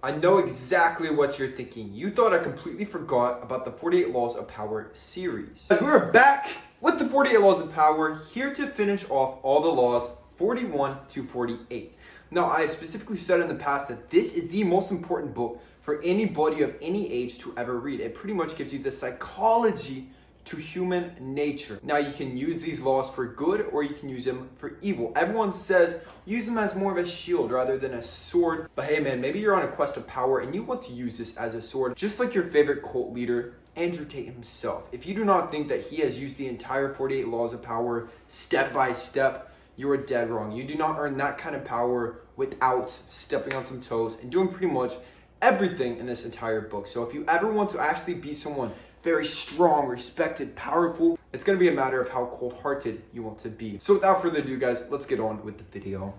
I know exactly what you're thinking. You thought I completely forgot about the 48 Laws of Power series. We're back with the 48 Laws of Power, here to finish off all the laws 41 to 48. Now, I have specifically said in the past that this is the most important book for anybody of any age to ever read. It pretty much gives you the psychology to human nature. Now, you can use these laws for good or you can use them for evil. Everyone says use them as more of a shield rather than a sword. But hey man, maybe you're on a quest of power and you want to use this as a sword, just like your favorite cult leader, Andrew Tate himself. If you do not think that he has used the entire 48 Laws of Power step by step, you are dead wrong. You do not earn that kind of power without stepping on some toes and doing pretty much everything in this entire book. So if you ever want to actually be someone very strong, respected, powerful, it's going to be a matter of how cold-hearted you want to be. So without further ado, guys, let's get on with the video.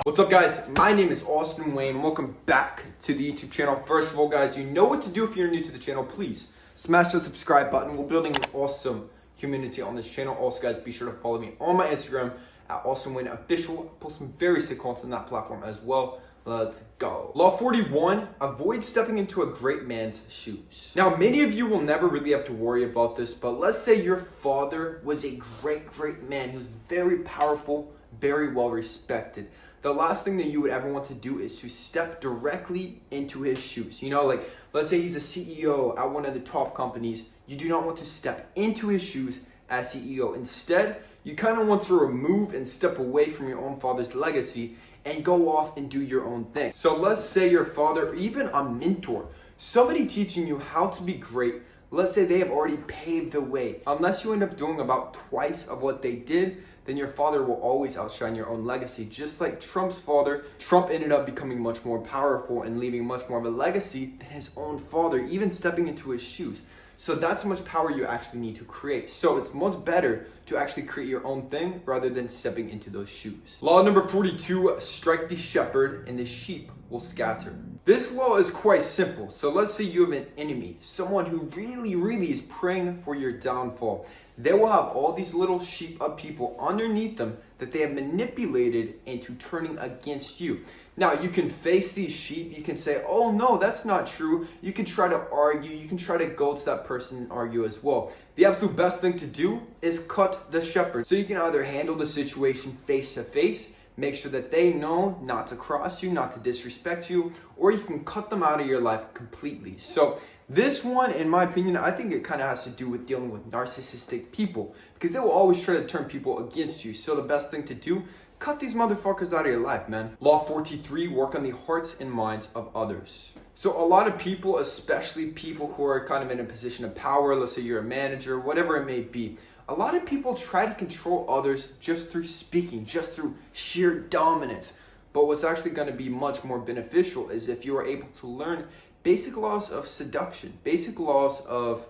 What's up, guys? My name is Austin Wayne. Welcome back to the YouTube channel. First of all, guys, you know what to do if you're new to the channel. Please smash the subscribe button. We're building an awesome community on this channel. Also, guys, be sure to follow me on my Instagram at Austin Wayne Official. I post some very sick content on that platform as well. Let's go. Law 41, avoid stepping into a great man's shoes. Now, many of you will never really have to worry about this, but let's say your father was a great man. He was very powerful, very well respected. The last thing that you would ever want to do is to step directly into his shoes. You know, like, let's say he's a CEO at one of the top companies. You do not want to step into his shoes as CEO. Instead, you kind of want to remove and step away from your own father's legacy and go off and do your own thing. So let's say your father, or even a mentor, somebody teaching you how to be great, let's say they have already paved the way. Unless you end up doing about twice of what they did, then your father will always outshine your own legacy. Just like Trump's father, Trump ended up becoming much more powerful and leaving much more of a legacy than his own father, even stepping into his shoes. So that's how much power you actually need to create. So it's much better to actually create your own thing rather than stepping into those shoes. Law number 42, strike the shepherd and the sheep will scatter. This law is quite simple. So let's say you have an enemy, someone who really is praying for your downfall. They will have all these little sheep of people underneath them that they have manipulated into turning against you. Now, you can face these sheep. You can say, oh no, that's not true. You can try to argue. You can try to go to that person and argue as well. The absolute best thing to do is cut the shepherd. So you can either handle the situation face to face, make sure that they know not to cross you, not to disrespect you, or you can cut them out of your life completely. So this one, in my opinion, I think it kind of has to do with dealing with narcissistic people, because they will always try to turn people against you. So the best thing to do, cut these motherfuckers out of your life, man. Law 43, work on the hearts and minds of others. So a lot of people, especially people who are kind of in a position of power, let's say you're a manager, whatever it may be, a lot of people try to control others just through speaking, just through sheer dominance. But what's actually going to be much more beneficial is if you are able to learn basic laws of seduction, basic laws of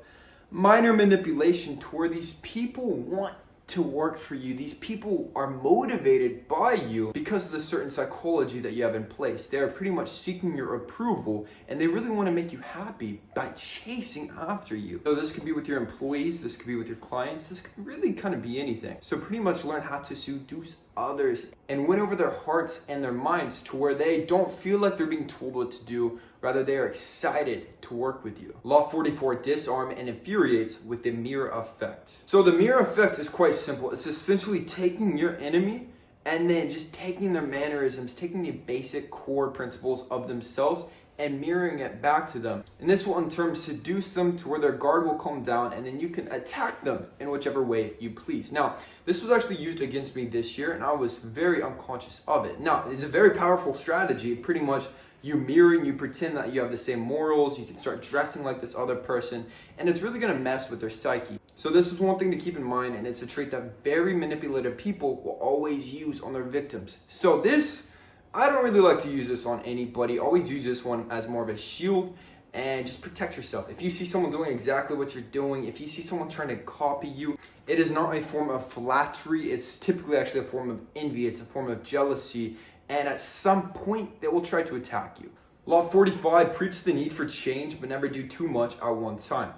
minor manipulation to where these people want to work for you. These people are motivated by you because of the certain psychology that you have in place. They are pretty much seeking your approval and they really want to make you happy by chasing after you. So this could be with your employees, this could be with your clients, this could really kind of be anything. So pretty much learn how to seduce others and win over their hearts and their minds to where they don't feel like they're being told what to do. Rather, they are excited to work with you. Law 44, disarm and infuriates with the mirror effect. So the mirror effect is quite simple. It's essentially taking your enemy and then just taking their mannerisms, taking the basic core principles of themselves and mirroring it back to them. And this will in turn seduce them to where their guard will calm down and then you can attack them in whichever way you please. Now, this was actually used against me this year and I was very unconscious of it. Now, it's a very powerful strategy. Pretty much you mirroring, you pretend that you have the same morals, you can start dressing like this other person, and it's really gonna mess with their psyche. So this is one thing to keep in mind, and it's a trait that very manipulative people will always use on their victims. So this, I don't really like to use this on anybody. Always use this one as more of a shield and just protect yourself. If you see someone doing exactly what you're doing, if you see someone trying to copy you, it is not a form of flattery. It's typically actually a form of envy. It's a form of jealousy. And at some point, they will try to attack you. Law 45, preach the need for change, but never do too much at one time.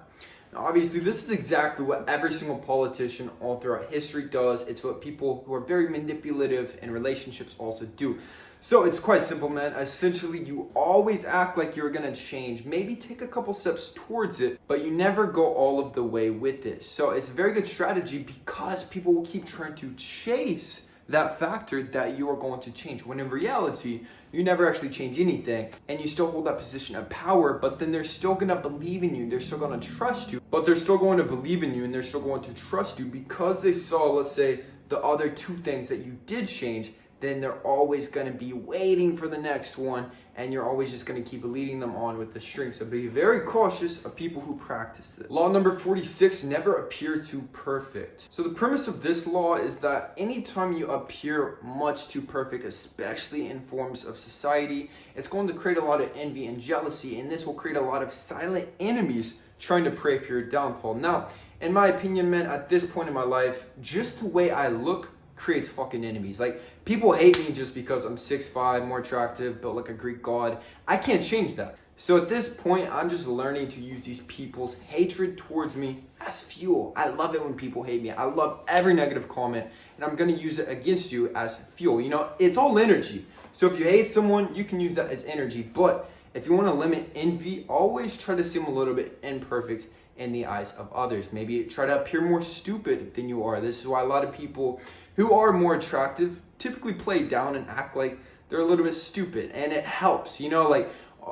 Now, obviously, this is exactly what every single politician all throughout history does. It's what people who are very manipulative in relationships also do. So it's quite simple, man. Essentially, you always act like you're gonna change, maybe take a couple steps towards it, but you never go all of the way with it. So it's a very good strategy because people will keep trying to chase that factor that you are going to change, when in reality, you never actually change anything and you still hold that position of power, but then they're still gonna believe in you, they're still gonna trust you, but they're still going to believe in you and they're still going to trust you because they saw, let's say, the other two things that you did change. Then they're always going to be waiting for the next one, and you're always just going to keep leading them on with the string. So be very cautious of people who practice this. Law number 46, never appear too perfect. So the premise of this law is that anytime you appear much too perfect, especially in forms of society, it's going to create a lot of envy and jealousy, and this will create a lot of silent enemies trying to pray for your downfall. Now, in my opinion, man, at this point in my life, just the way I look creates fucking enemies. Like, people hate me just because I'm 6'5", more attractive, built like a Greek god. I can't change that. So at this point, I'm just learning to use these people's hatred towards me as fuel. I love it when people hate me. I love every negative comment, and I'm gonna use it against you as fuel. You know, it's all energy. So if you hate someone, you can use that as energy. But if you want to limit envy, always try to seem a little bit imperfect in the eyes of others. Maybe try to appear more stupid than you are. This is why a lot of people who are more attractive typically play down and act like they're a little bit stupid, and it helps, you know, like,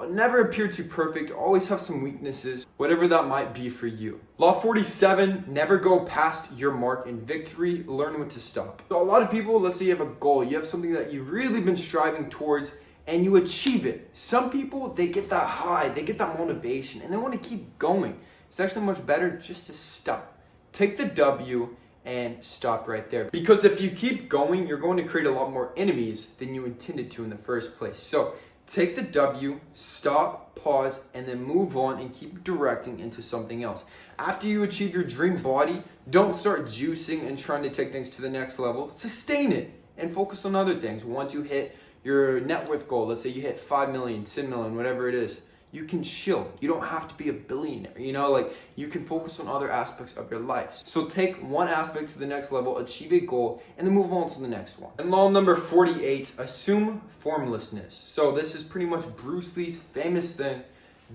never appear too perfect, always have some weaknesses, whatever that might be for you. Law 47, never go past your mark in victory, learn when to stop. So a lot of people, let's say you have a goal, you have something that you've really been striving towards, and you achieve it. Some people, they get that high, they get that motivation, and they want to keep going. It's actually much better just to stop. Take the W and stop right there. Because if you keep going, you're going to create a lot more enemies than you intended to in the first place. So take the W, stop, pause, and then move on and keep directing into something else. After you achieve your dream body, don't start juicing and trying to take things to the next level. Sustain it and focus on other things. Once you hit your net worth goal, let's say you hit 5 million, 10 million, whatever it is, you can chill. You don't have to be a billionaire, you know, like, you can focus on other aspects of your life. So take one aspect to the next level, achieve a goal, and then move on to the next one. And law number 48, assume formlessness. So this is pretty much Bruce Lee's famous thing,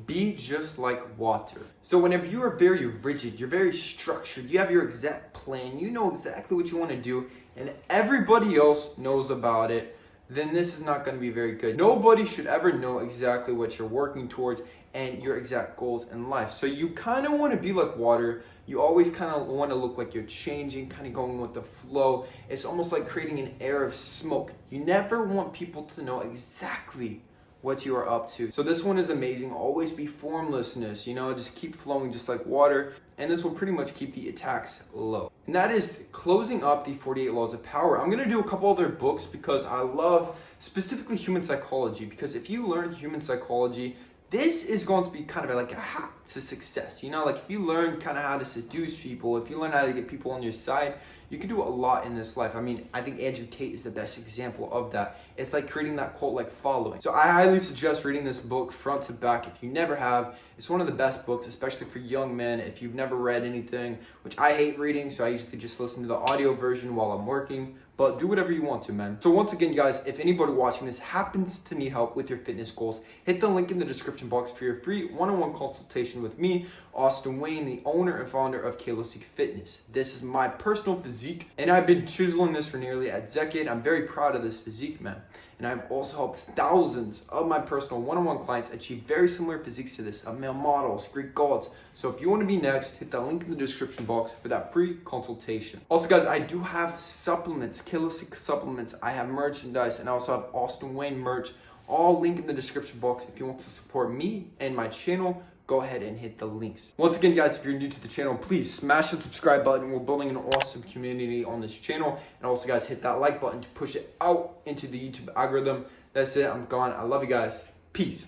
be just like water. So whenever you are very rigid, you're very structured, you have your exact plan, you know exactly what you want to do, and everybody else knows about it, then this is not going to be very good. Nobody should ever know exactly what you're working towards and your exact goals in life. So you kind of want to be like water. You always kind of want to look like you're changing, kind of going with the flow. It's almost like creating an air of smoke. You never want people to know exactly what you are up to. So this one is amazing. Always be formlessness, you know, just keep flowing just like water. And this will pretty much keep the attacks low. And that is closing up the 48 laws of power. I'm gonna do a couple other books because I love specifically human psychology. Because if you learn human psychology, this is going to be kind of like a hack to success. You know, like, if you learn kind of how to seduce people, if you learn how to get people on your side, you can do a lot in this life. I mean, I think Andrew Tate is the best example of that. It's like creating that cult-like following. So I highly suggest reading this book front to back if you never have. It's one of the best books, especially for young men. If you've never read anything, which I hate reading, so I usually just listen to the audio version while I'm working. But do whatever you want to, man. So once again, guys, if anybody watching this happens to need help with your fitness goals, hit the link in the description box for your free one-on-one consultation with me, Austin Wayne, the owner and founder of Kalosique Fitness. This is my personal physique, and I've been chiseling this for nearly a decade. I'm very proud of this physique, man. And I've also helped thousands of my personal one-on-one clients achieve very similar physiques to this, of male models, Greek gods. So if you want to be next, hit that link in the description box for that free consultation. Also, guys, I do have supplements, Kalosique supplements. I have merchandise, and I also have Austin Wayne merch. All link in the description box. If you want to support me and my channel, go ahead and hit the links. Once again, guys, if you're new to the channel, please smash the subscribe button. We're building an awesome community on this channel. And also, guys, hit that like button to push it out into the YouTube algorithm. That's it. I'm gone. I love you guys. Peace.